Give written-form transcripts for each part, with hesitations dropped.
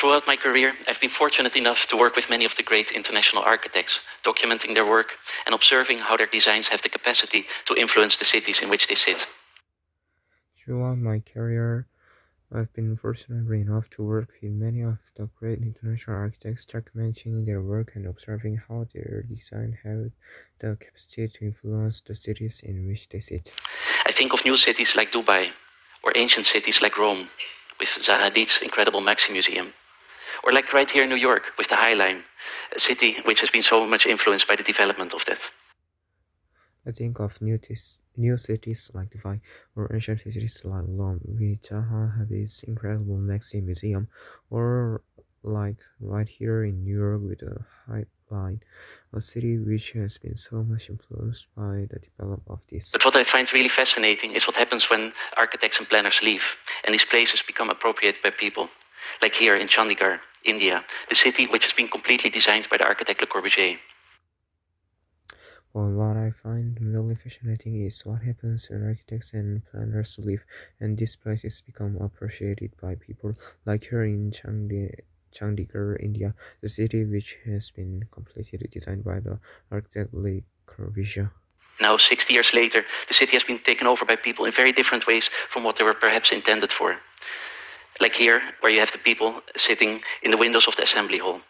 Throughout my career, I've been fortunate enough to work with many of the great international architects, documenting their work and observing how their designs have the capacity to influence the cities in which they sit. Throughout my career, I've been fortunate enough to work with many of the great international architects, documenting their work and observing how their design have the capacity to influence the cities in which they sit. I think of new cities like Dubai, or ancient cities like Rome, with Zaha Hadid's incredible Maxi Museum, or like right here in New York with the High Line, a city which has been so much influenced by the development of that. I think of new cities like Dubai or ancient cities like Rome, with Zaha Hadid's incredible Maxi Museum, or like right here in New York with the High Line, a city which has been so much influenced by the development of this. But what I find really fascinating is what happens when architects and planners leave and these places become appropriated by people. Like here in Chandigarh, India, the city which has been completely designed by the architect Le Corbusier. Well, what I find really fascinating is what happens when architects and planners leave and these places become appreciated by people, like here in Chandigarh, India, the city which has been completely designed by the architect Le Corbusier. Now, 60 years later, the city has been taken over by people in very different ways from what they were perhaps intended for. Like here, where you have the people sitting in the windows of the assembly hall.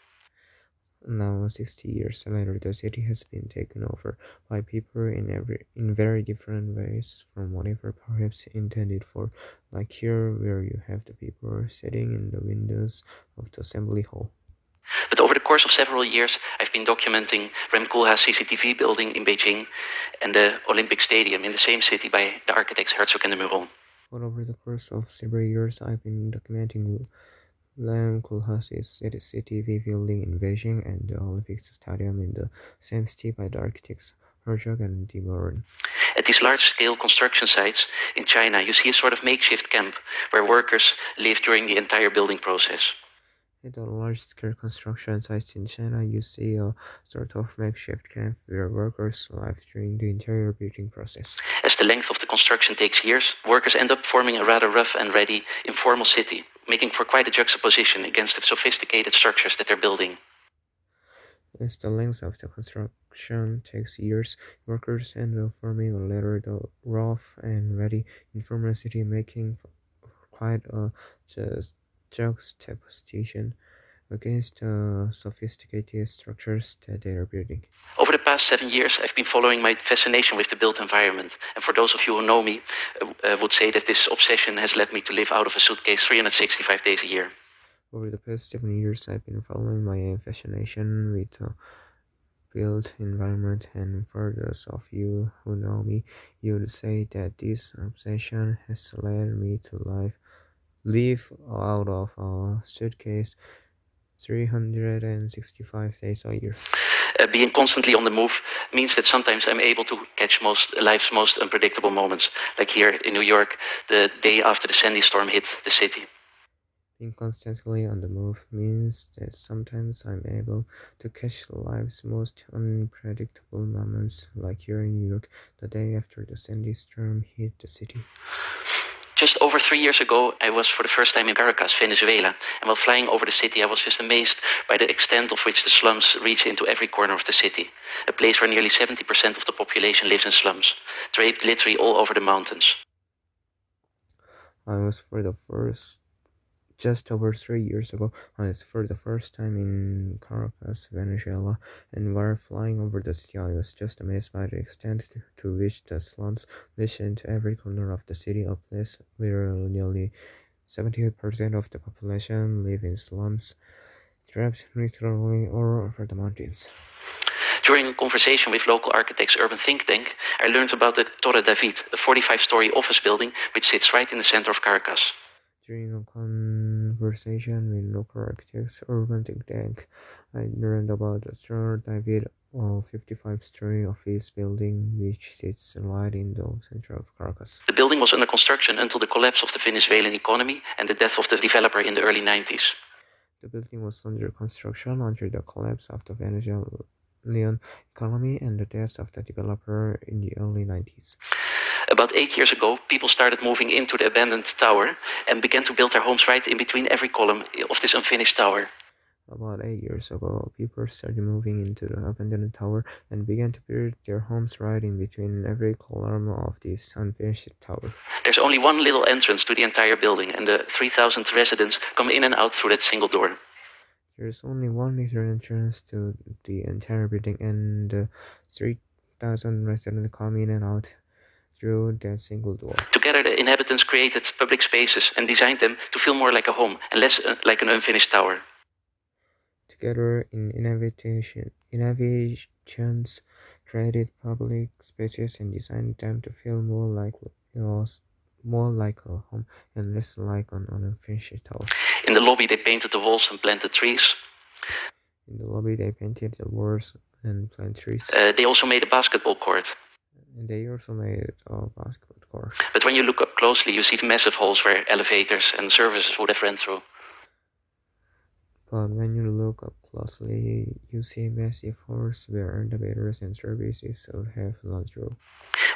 Now, 60 years later, the city has been taken over by people in very different ways from whatever perhaps intended for, like here, where you have the people sitting in the windows of the assembly hall. But over the course of several years, I've been documenting Rem Koolhaas CCTV building in Beijing and the Olympic Stadium in the same city by the architects Herzog and de Meuron. But over the course of several years, I've been documenting Rem Koolhaas's CCTV building in Beijing and the Olympic Stadium in the same city by the architects Herzog and de Meuron. At these large-scale construction sites in China, you see a sort of makeshift camp where workers live during the entire building process. At the large-scale construction sites in China, you see a sort of makeshift camp where workers live during the entire building process. As the length of the construction takes years, workers end up forming a rather rough and ready informal city, making for quite a juxtaposition against the sophisticated structures that they're building. As the length of the construction takes years, workers end up forming a later the rough and ready informal city, making quite a juxtaposition against the sophisticated structures that they are building. Over the past 7 years, I've been following my fascination with the built environment. And for those of you who know me, would say that this obsession has led me to live out of a suitcase 365 days a year. Over the past 7 years, I've been following my fascination with the built environment, and for those of you who know me, you would say that this obsession has led me to live out of a suitcase 365 days a year. Being constantly on the move means that sometimes I'm able to catch life's most unpredictable moments, like here in New York, the day after the Sandy storm hit the city. Being constantly on the move means that sometimes I'm able to catch life's most unpredictable moments, like here in New York, the day after the Sandy storm hit the city. Just over 3 years ago, I was for the first time in Caracas, Venezuela, and while flying over the city, I was just amazed by the extent of which the slums reach into every corner of the city, a place where nearly 70% of the population lives in slums, draped literally all over the mountains. I was for the first Just over 3 years ago, I was for the first time in Caracas, Venezuela, and while flying over the city, I was just amazed by the extent to which the slums reach into every corner of the city, a place where nearly 70% of the population live in slums, trapped literally all over the mountains. During a conversation with local architects Urban Think Tank, I learned about the Torre David, a 45-story office building which sits right in the center of Caracas. During a conversation with local architects Urban Think Tank, I learned about the Torre David, a 55-story office building which sits right in the center of Caracas. The building was under construction until the collapse of the Venezuelan economy and the death of the developer in the early 90s. The building was under construction until the collapse of the Venezuelan economy and the death of the developer in the early 90s. About 8 years ago, people started moving into the abandoned tower and began to build their homes right in between every column of this unfinished tower. About 8 years ago, people started moving into the abandoned tower and began to build their homes right in between every column of this unfinished tower. There's only one little entrance to the entire building, and the 3,000 residents come in and out through that single door. There's only one little entrance to the entire building, and 3,000 residents come in and out through that single door. Together, the inhabitants created public spaces and designed them to feel more like a home and less like an unfinished tower. Together, innovations created public spaces and designed them to feel more like a home and less like an unfinished tower. In the lobby, they painted the walls and planted trees. In the lobby, they painted the walls and planted trees. They also made a basketball court. And they also made a basketball court. But when you look up closely, you see massive holes where elevators and services would have ran through. But when you look up closely, you see massive holes where elevators and services would have run through.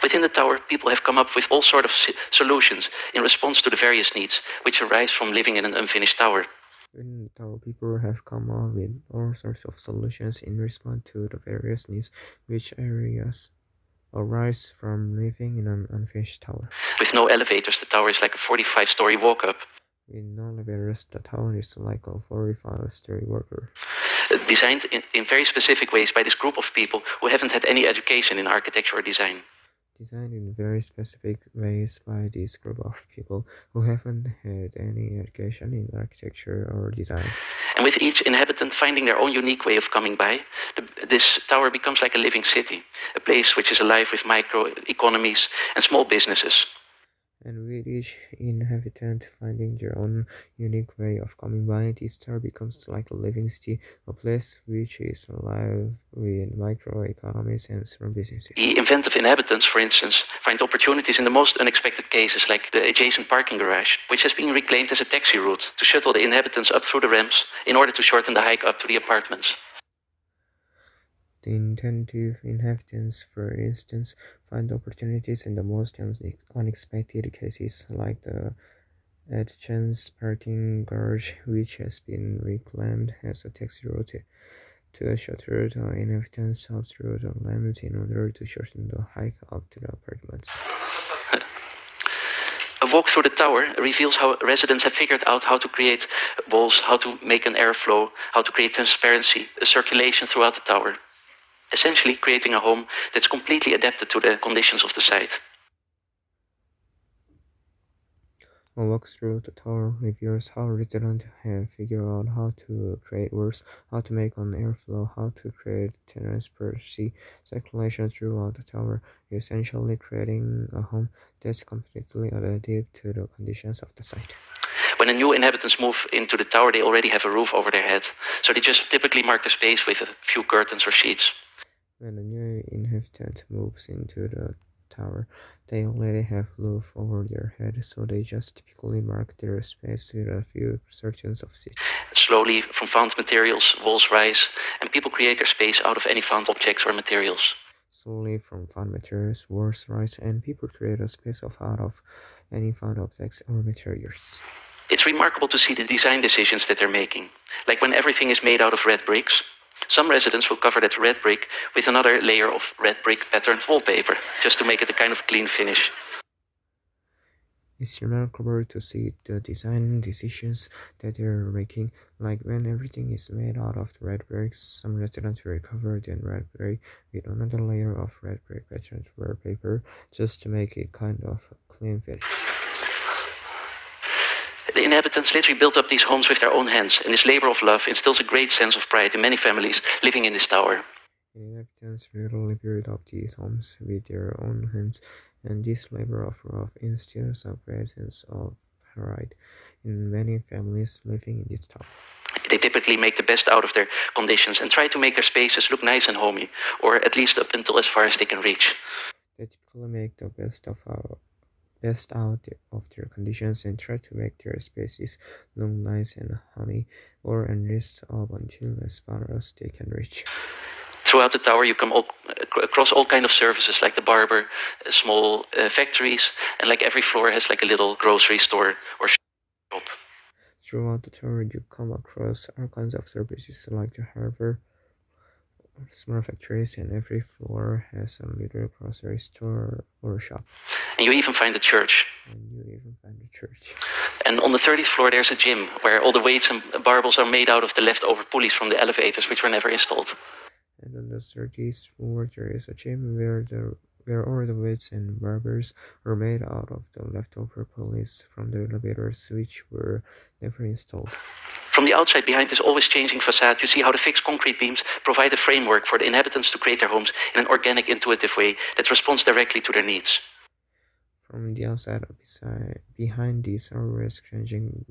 Within the tower, people have come up with all sorts of solutions in response to the various needs which arise from living in an unfinished tower. Within the tower, people have come up with all sorts of solutions in response to the various needs which arise from living in an unfinished tower. With no elevators, the tower is like a 45-story walk-up. With no elevators, the tower is like a 45-story walk-up. Designed in very specific ways by this group of people who haven't had any education in architecture or design. Designed in very specific ways by this group of people who haven't had any education in architecture or design. And with each inhabitant finding their own unique way of coming by, this tower becomes like a living city, a place which is alive with micro-economies and small businesses. And with each inhabitant finding their own unique way of coming by, this tower becomes like a living city, a place which is alive with microeconomies and small businesses. The inventive inhabitants, for instance, find opportunities in the most unexpected cases, like the adjacent parking garage, which has been reclaimed as a taxi route to shuttle the inhabitants up through the ramps in order to shorten the hike up to the apartments. The inventive inhabitants, for instance, find opportunities in the most unexpected cases, like the adjacent parking garage, which has been reclaimed as a taxi route to shuttle the inhabitants up through the ramps in order to shorten the hike up to the apartments. A walk through the tower reveals how residents have figured out how to create walls, how to make an airflow, how to create transparency, a circulation throughout the tower. Essentially creating a home that's completely adapted to the conditions of the site. A walk through the tower reveals how residents have figured out how to create walls, how to make an airflow, how to create transparency, circulation throughout the tower, essentially creating a home that's completely adapted to the conditions of the site. When the new inhabitants move into the tower, they already have a roof over their head, so they just typically mark their space with a few curtains or sheets. When a new inhabitant moves into the tower, they already have a roof over their head, so they just typically mark their space with a few curtains of sheets. Slowly, from found materials, walls rise, and people create their space out of any found objects or materials. Slowly, from found materials, walls rise, and people create a space out of any found objects or materials. It's remarkable to see the design decisions that they're making. Like when everything is made out of red bricks, some residents will cover that red brick with another layer of red brick patterned wallpaper, just to make it a kind of clean finish. It's remarkable to see the design decisions that they're making. Like when everything is made out of red bricks, some residents will cover the red brick with another layer of red brick patterned wallpaper, just to make it kind of a clean finish. The inhabitants literally built up these homes with their own hands, and this labor of love instills a great sense of pride in many families living in this tower. The inhabitants literally built up these homes with their own hands, and this labor of love instills a great sense of pride in many families living in this tower. They typically make the best out of their conditions and try to make their spaces look nice and homey, or at least up until as far as they can reach. They typically make the best out of their conditions and try to make their spaces look nice and homey, or at least up until as far as they can reach. Throughout the tower, you come across all kind of services, like the barber, small factories, and like every floor has like a little grocery store or shop. Throughout the tower, you come across all kinds of services like the harbor, small factories, and every floor has a little grocery store or shop. And you even find a church. And on the 30th floor, there's a gym where all the weights and barbells are made out of the leftover pulleys from the elevators, which were never installed. And on the 30th floor, there is a gym where all the weights and barbells are made out of the leftover pulleys from the elevators, which were never installed. From the outside, behind this always changing facade, you see how the fixed concrete beams provide a framework for the inhabitants to create their homes in an organic, intuitive way that responds directly to their needs. From the outside, behind this always changing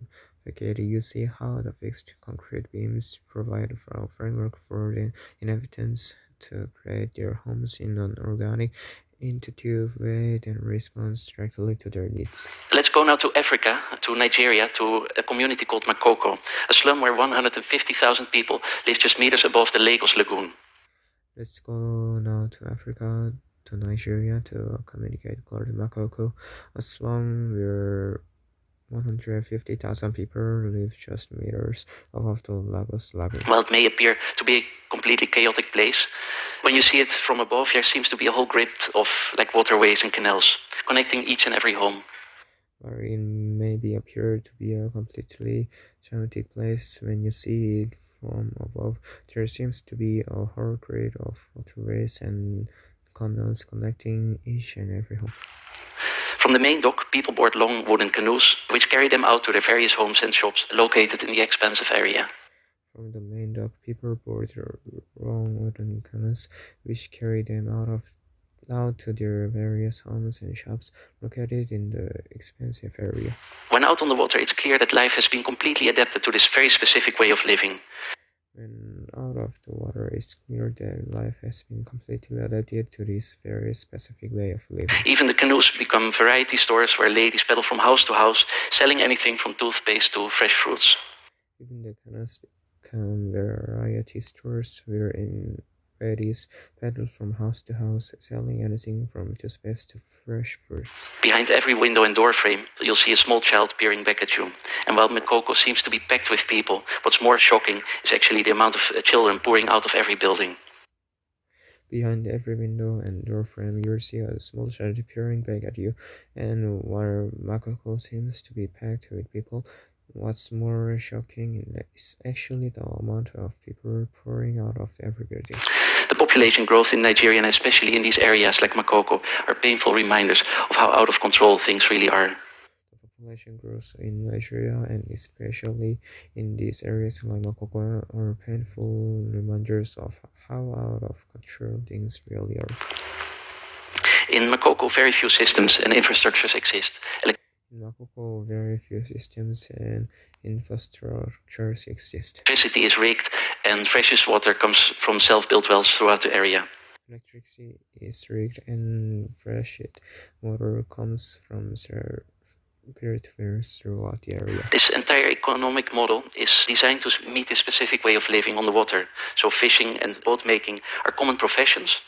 facade, you see how the fixed concrete beams provide a framework for the inhabitants to create their homes in an organic, intuitive way that responds directly to their needs. Let's go now to Africa, to Nigeria, to a community called Makoko, a slum where 150,000 people live just meters above the Lagos Lagoon. Let's go now to Africa, to Nigeria, to a community called Makoko, a slum where 150,000 people live just meters above the Lagos Lagoon. While it may appear to be a completely chaotic place, when you see it from above, there seems to be a whole grid of like waterways and canals connecting each and every home. Where it may appear to be a completely chaotic place, when you see it from above, there seems to be a whole grid of waterways and canals connecting each and every home. From the main dock, people board long wooden canoes, which carry them out to their various homes and shops located in the expansive area. From the main dock, people board long wooden canoes, which carry them out to their various homes and shops located in the expansive area. When out on the water, it's clear that life has been completely adapted to this very specific way of living. When out of the water, it's clear that life has been completely adapted to this very specific way of living. Even the canoes become variety stores where ladies pedal from house to house, selling anything from toothpaste to fresh fruits. Even the canoes become variety stores wherein ladies pedal from house to house, selling anything from toothpaste to fresh fruits. Behind every window and door frame, you'll see a small child peering back at you. And while Makoko seems to be packed with people, what's more shocking is actually the amount of children pouring out of every building. Behind every window and door frame, you'll see a small child peering back at you, and while Makoko seems to be packed with people, what's more shocking is actually the amount of people pouring out of every building. The population growth in Nigeria, and especially in these areas like Makoko, are painful reminders of how out of control things really are. The population growth in Nigeria, and especially in these areas like Makoko, are painful reminders of how out of control things really are. In Makoko, very few systems and infrastructures exist. In Makoko, very few systems and infrastructures exist. Electricity is rigged, and freshest water comes from self-built wells throughout the area. Electricity is rigged, and fresh water comes from built wells throughout the area. This entire economic model is designed to meet this specific way of living on the water. So fishing and boat making are common professions.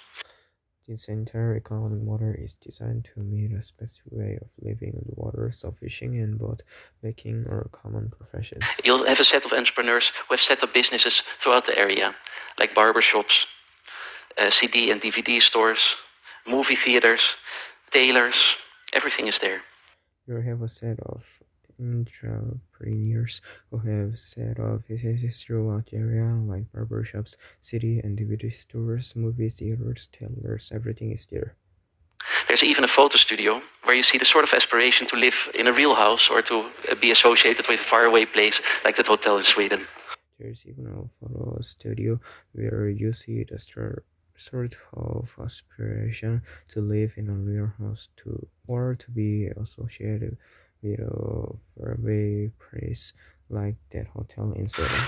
This entire economic model is designed to meet a specific way of living on the water, so fishing and boat making are common professions. You'll have a set of entrepreneurs who have set up businesses throughout the area, like barber shops, CD and DVD stores, movie theaters, tailors, everything is there. You have a set of entrepreneurs who have set up businesses throughout the area, like barbershops, CD and DVD stores, movie theaters, tailors, everything is there. There's even a photo studio where you see the sort of aspiration to live in a real house or to be associated with a faraway place like that hotel in Sweden. There's even a photo studio where you see the sort of aspiration to live in a real house or to be associated with a faraway place like that hotel in Sweden.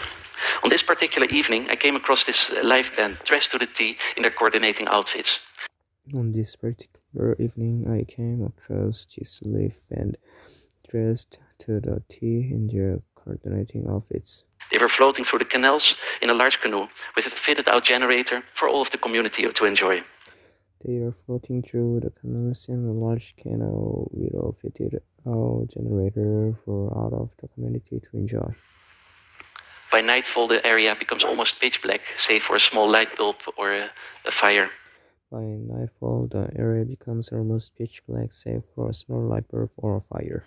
On this particular evening, I came across this live band dressed to the T in their coordinating outfits. On this particular evening, I came across this live band dressed to the T in their coordinating outfits. They were floating through the canals in a large canoe with a fitted-out generator for all of the community to enjoy. They are floating through the canals in a large canoe with a fitted-out generator for all of the community to enjoy. By nightfall, the area becomes almost pitch black, save for a small light bulb or a fire. By nightfall, the area becomes almost pitch black, save for a small light bulb or a fire.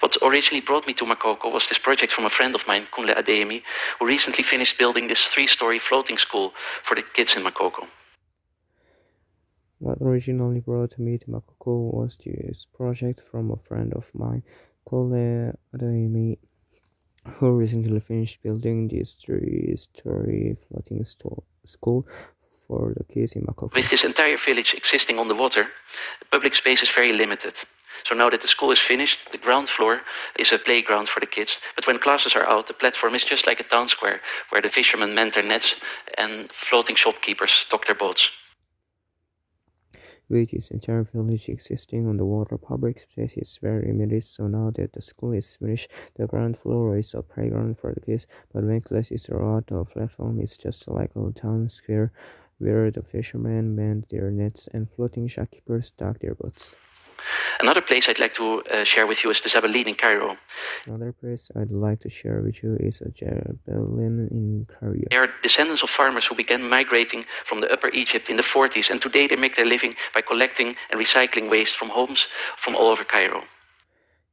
What originally brought me to Makoko was this project from a friend of mine, Kunle Adeyemi, who recently finished building this 3-story floating school for the kids in Makoko. What originally brought me to Makoko was this project from a friend of mine, Kunle Adeyemi, who recently finished building this 3-story floating school for the kids in Makoko. With this entire village existing on the water, the public space is very limited. So now that the school is finished, the ground floor is a playground for the kids. But when classes are out, the platform is just like a town square where the fishermen mend their nets and floating shopkeepers dock their boats. With this entire village existing on the water, public space is very limited, so now that the school is finished, the ground floor is a playground for the kids, but when classes are out, the platform is just like a town square where the fishermen mend their nets and floating shopkeepers dock their boats. Another place I'd like to share with you is the Zabaleen in Cairo. Another place I'd like to share with you is Zabaleen in Cairo. They are descendants of farmers who began migrating from the Upper Egypt in the 40s, and today they make their living by collecting and recycling waste from homes from all over Cairo.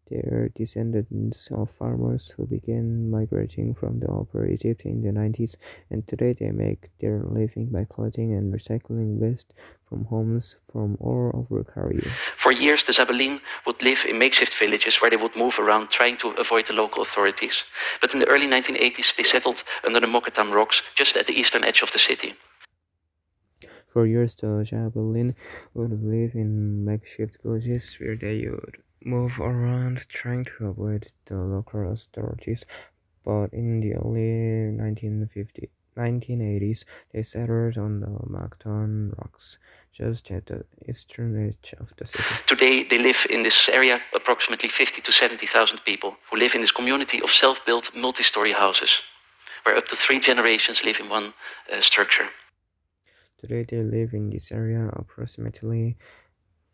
They are descendants of farmers who began migrating from the Upper Egypt in the 90s, and today they make their living by collecting and recycling waste from homes from all over Cairo. For years, the Zabaleen would live in makeshift villages where they would move around trying to avoid the local authorities. But in the early 1980s, they settled under the Mokatam rocks just at the eastern edge of the city. For years, the Zabaleen would live in makeshift villages where they would move around trying to avoid the local authorities, but in the early 1980s, they settled on the Macton Rocks, just at the eastern edge of the city. Today, they live in this area approximately 50 to 70,000 people who live in this community of self-built multi-story houses, where up to 3 generations live in one structure. Today, they live in this area approximately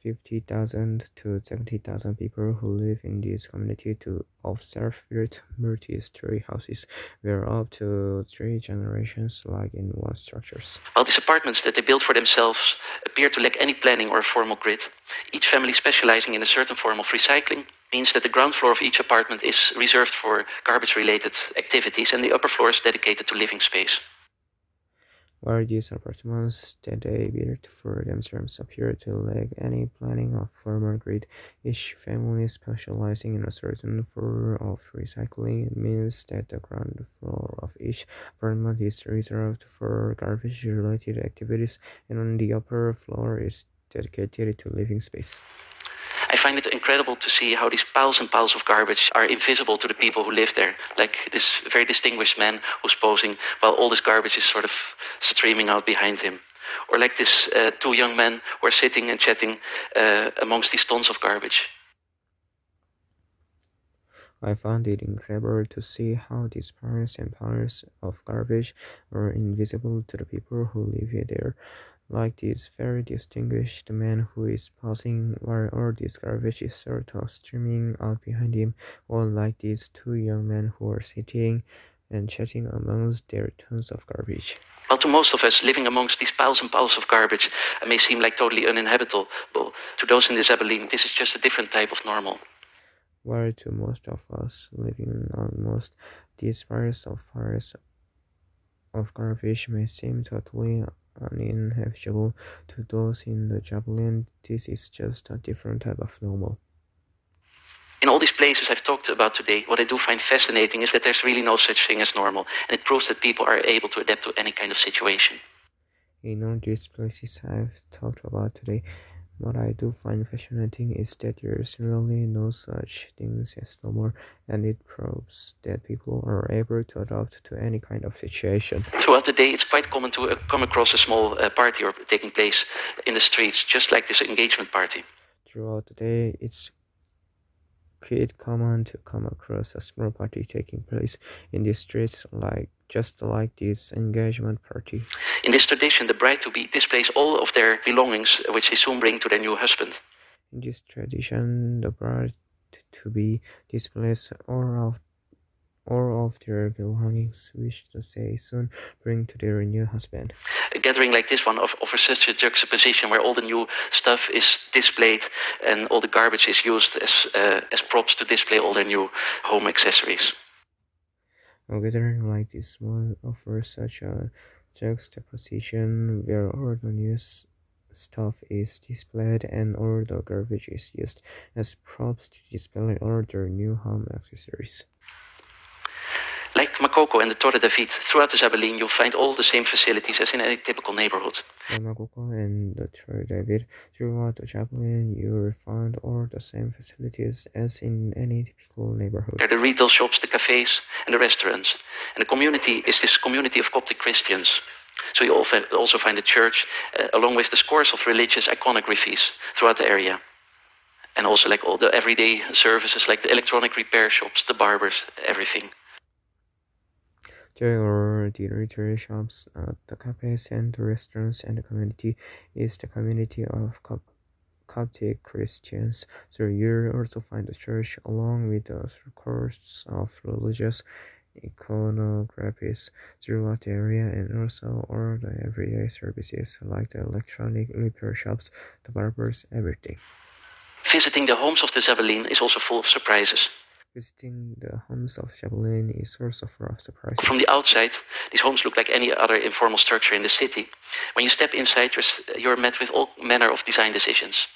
50,000 to 70,000 people who live in this community of self-built multi-story houses, where up to 3 generations live in one structures. While these apartments that they built for themselves appear to lack any planning or formal grid, each family specializing in a certain form of recycling means that the ground floor of each apartment is reserved for garbage-related activities and the upper floor is dedicated to living space. While these apartments that they built for themselves appear to lack any planning or formal grid, each family specializing in a certain form of recycling means that the ground floor of each apartment is reserved for garbage-related activities, and on the upper floor is dedicated to living space. I find it incredible to see how these piles and piles of garbage are invisible to the people who live there. Like this very distinguished man who's posing while all this garbage is sort of streaming out behind him. Or like this 2 young men who are sitting and chatting amongst these tons of garbage. I found it incredible to see how these piles and piles of garbage are invisible to the people who live there. Like this very distinguished man who is passing while all this garbage is sort of streaming out behind him, or like these 2 young men who are sitting and chatting amongst their tons of garbage. Well, to most of us, living amongst these piles and piles of garbage may seem like totally uninhabitable. To those in the Zabaleen, this is just a different type of normal. While to most of us living amongst these piles of garbage may seem totally uninhabitable, to those in the Zabaleen, this is just a different type of normal. In all these places I've talked about today, what I do find fascinating is that there's really no such thing as normal, and it proves that people are able to adapt to any kind of situation. In all these places I've talked about today, what I do find fascinating is that there's really no such things as normal, and it proves that people are able to adapt to any kind of situation. Throughout the day, it's quite common to come across a small party or taking place in the streets, just like this engagement party. Throughout the day, it's quite common to come across a small party taking place in the streets, just like this engagement party. In this tradition, the bride-to-be displays all of their belongings, which they soon bring to their new husband. In this tradition, the bride to be displays all of their belongings, which they soon bring to their new husband. A gathering like this one offers such a juxtaposition where all the new stuff is displayed and all the garbage is used as props to display all their new home accessories. A gathering like this one offers such a juxtaposition where all the new stuff is displayed and all the garbage is used as props to display all their new home accessories. Like Makoko and the Torre David, throughout the Zabelin you'll find all the same facilities as in any typical neighborhood. Like Makoko and the Torre David, throughout the Javelin you will find all the same facilities as in any typical neighborhood. There are the retail shops, the cafes, and the restaurants. And the community is this community of Coptic Christians. So you also find a church, along with the scores of religious iconographies throughout the area. And also like all the everyday services, like the electronic repair shops, the barbers, everything. There are the retail shops, the cafes and the restaurants, and the community is the community of Coptic Christians. So you also find the church along with the scores of religious iconographies throughout the area, and also all the everyday services like the electronic repair shops, the barbers, everything. Visiting the homes of the Zabelin is also full of surprises. Visiting the homes of Javelin is also full of surprises. From the outside, these homes look like any other informal structure in the city. When you step inside, you're met with all manner of design decisions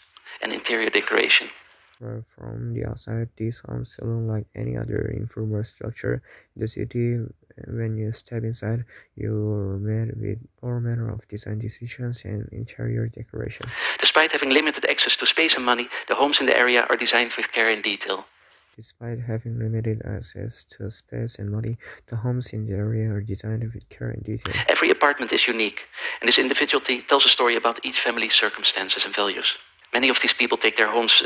and interior decoration. Where from the outside, these homes look like any other informal structure in the city. When you step inside, you're met with all manner of design decisions and interior decoration. Despite having limited access to space and money, the homes in the area are designed with care and detail. Despite having limited access to space and money, the homes in the area are designed with care and detail. Every apartment is unique, and this individuality tells a story about each family's circumstances and values. Many of these people take their homes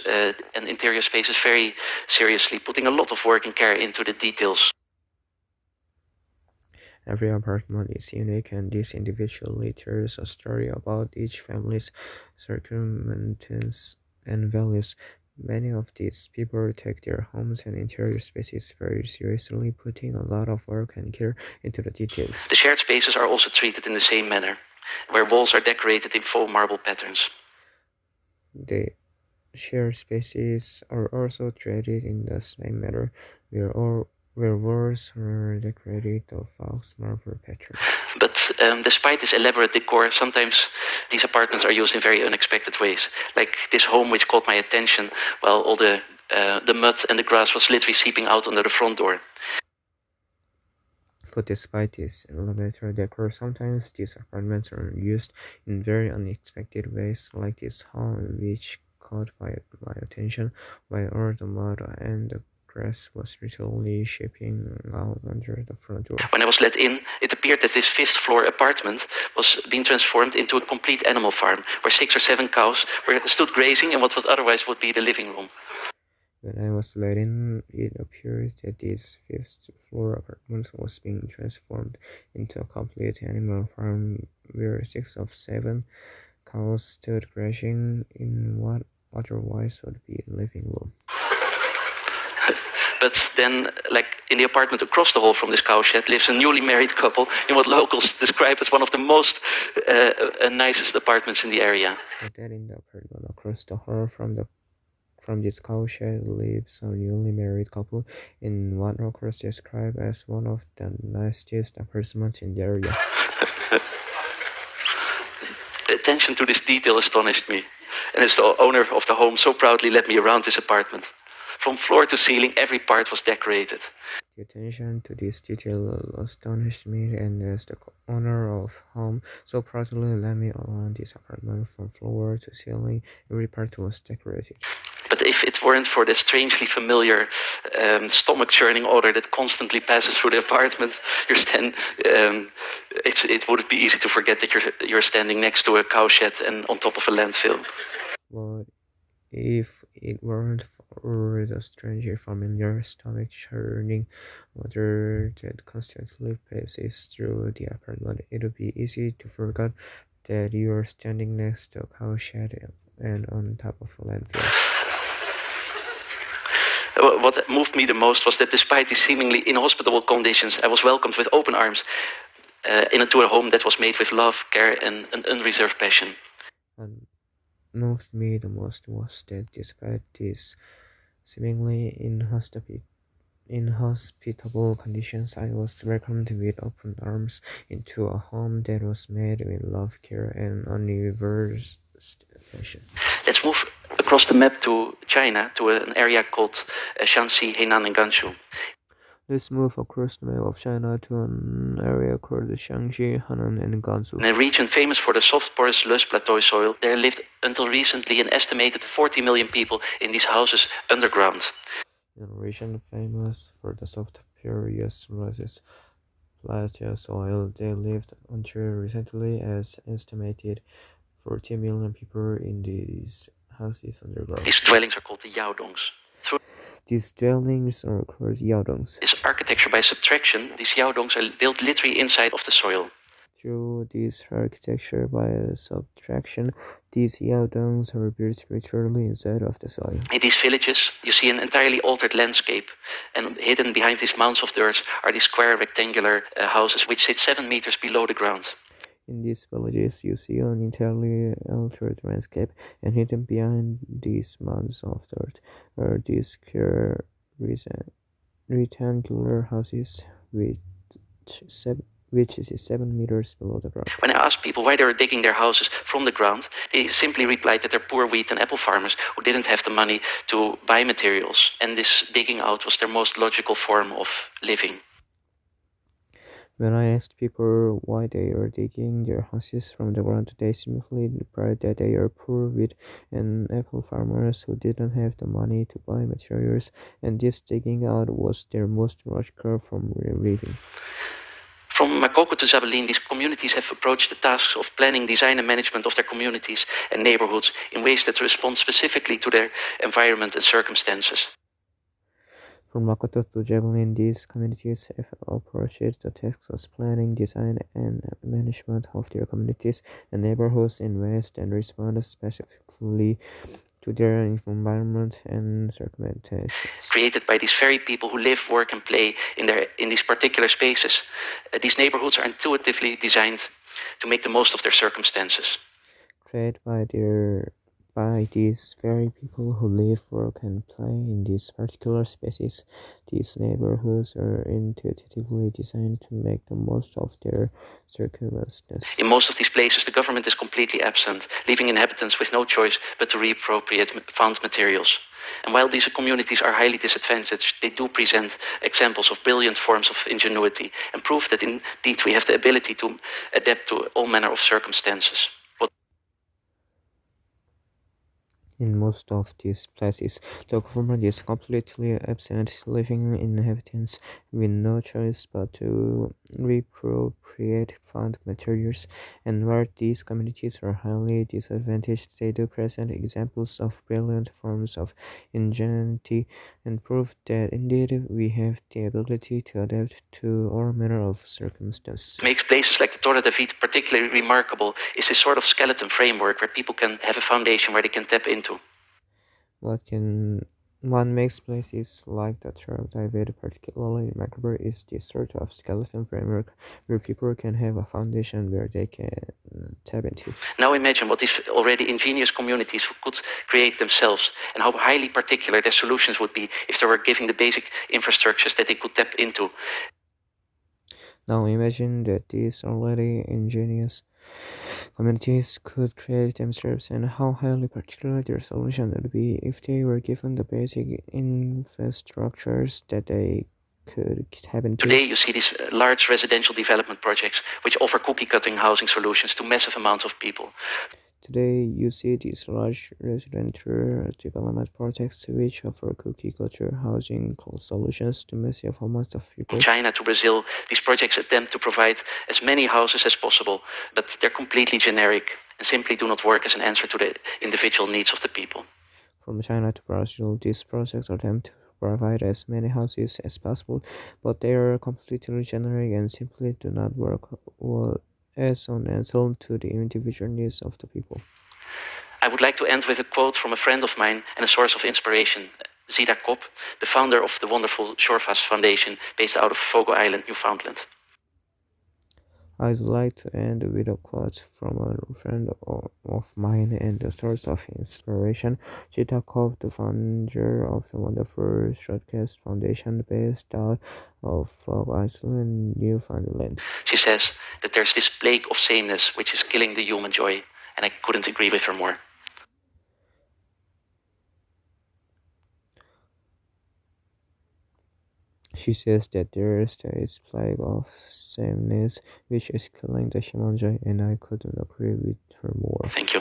and interior spaces very seriously, putting a lot of work and care into the details. Every apartment is unique, and this individually tells a story about each family's circumstances and values. Many of these people take their homes and interior spaces very seriously, putting a lot of work and care into the details. The shared spaces are also treated in the same manner, where walls are decorated in faux marble patterns. The shared spaces are also treated in the same manner, where walls are decorated of false marble patterns. But despite this elaborate decor, sometimes these apartments are used in very unexpected ways. Like this home which caught my attention while all the mud and the grass was literally seeping out under the front door. But despite this elaborate decor, sometimes these apartments are used in very unexpected ways, like this home which caught my attention while all the mud and the grass was literally seeping out under the front door. When I was let in, it appeared that this fifth-floor apartment was being transformed into a complete animal farm, where 6 or 7 cows stood grazing in what otherwise would be the living room. When I was let in, it appeared that this fifth-floor apartment was being transformed into a complete animal farm, where 6 of 7 cows stood grazing in what otherwise would be a living room. But then, like in the apartment across the hall from this cowshed, lives a newly married couple in what locals describe as one of the most nicest apartments in the area. But then in the apartment across the hall from this cowshed lives a newly married couple in what locals describe as one of the nicest apartments in the area. The attention to this detail astonished me, and as the owner of the home so proudly led me around this apartment. From floor to ceiling, every part was decorated. The attention to this detail astonished me, and as the owner of home so proudly led me around this apartment from floor to ceiling, every part was decorated. But if it weren't for the strangely familiar stomach-churning odor that constantly passes through the apartment, it would be easy to forget that you're standing next to a cowshed and on top of a landfill. But If it weren't for the strangely familiar stomach churning water that constantly passes through the apartment, it would be easy to forget that you're standing next to a cow shed and on top of a landfill. What moved me the most was that despite these seemingly inhospitable conditions, I was welcomed with open arms into a home that was made with love, care, and an unreserved passion. And moved me the most was that despite these seemingly inhospitable conditions, I was welcomed with open arms into a home that was made with love, care, and unreversed passion. Let's move across the map to China, to an area called Shanxi, Henan, and Gansu. Let's move across the map of China to an area called Shaanxi, Henan, and Gansu. In a region famous for the soft porous Loess Plateau soil, there lived until recently an estimated 40 million people in these houses underground. In a region famous for the soft porous Loess Plateau soil, they lived until recently as estimated 40 million people in these houses underground. These dwellings are called the Yaodongs. These dwellings are called yaodongs. This architecture by subtraction, these Yaodongs are built literally inside of the soil. Through this architecture by subtraction, these yaodongs are built literally inside of the soil. In these villages, you see an entirely altered landscape, and hidden behind these mounds of dirt are these square rectangular houses which sit 7 meters below the ground. In these villages, you see an entirely altered landscape, and hidden behind these mounds of dirt are these square rectangular houses which is 7 meters below the ground. When I asked people why they were digging their houses from the ground, they simply replied that they're poor wheat and apple farmers who didn't have the money to buy materials, and this digging out was their most logical form of living. When I asked people why they are digging their houses from the ground, they simply replied that they are poor wheat and apple farmers who didn't have the money to buy materials, and this digging out was their most logical form of living. From Makoko to Zabelin, these communities have approached the tasks of planning, design, and management of their communities and neighborhoods in ways that respond specifically to their environment and circumstances. From Makoto to Javelin, these communities have approached the tasks of planning, design, and management of their communities and neighborhoods in ways that respond specifically to their environment and circumstances. Created by these very people who live, work, and play in these particular spaces, these neighborhoods are intuitively designed to make the most of their circumstances. Created by these very people who live, work, and play in these particular spaces, these neighborhoods are intuitively designed to make the most of their circumstances. In most of these places, the government is completely absent, leaving inhabitants with no choice but to reappropriate found materials. And while these communities are highly disadvantaged, they do present examples of brilliant forms of ingenuity and prove that indeed we have the ability to adapt to all manner of circumstances. In most of these places, the government is completely absent, leaving inhabitants with no choice but to reappropriate found materials. And where these communities are highly disadvantaged, they do present examples of brilliant forms of ingenuity and prove that indeed we have the ability to adapt to all manner of circumstances. Makes places like the Torre David particularly remarkable is this sort of skeleton framework where people can have a foundation where they can tap into. What makes places like the Torre David particularly remarkable is this sort of skeleton framework where people can have a foundation where they can tap into. Now imagine what these already ingenious communities could create themselves and how highly particular their solutions would be if they were given the basic infrastructures that they could tap into. Now imagine that these already ingenious communities could create themselves and how highly particular their solution would be if they were given the basic infrastructures that they could tap into. Today you see these large residential development projects which offer cookie-cutting housing solutions to massive amounts of people. Today, you see these large residential development projects which offer cookie-cutter housing solutions to massive amounts of people. From China to Brazil, these projects attempt to provide as many houses as possible, but they're completely generic and simply do not work as an answer to the individual needs of the people. from China to Brazil. These projects attempt to provide as many houses as possible, but they are completely generic and simply do not work well as on and sold to the individual needs of the people. I would like to end with a quote from a friend of mine and a source of inspiration, Zita Kopp, the founder of the wonderful Shorefast Foundation based out of Fogo Island, Newfoundland. I'd like to end with a quote from a friend of mine and a source of inspiration, Zita Kopp, the founder of the wonderful Shorefast Foundation based out of Fogo Island, Newfoundland. She says that there's this plague of sameness which is killing the human joy, and I couldn't agree with her more. She says that there is this plague of sameness which is killing the human joy, and I couldn't agree with her more. Thank you.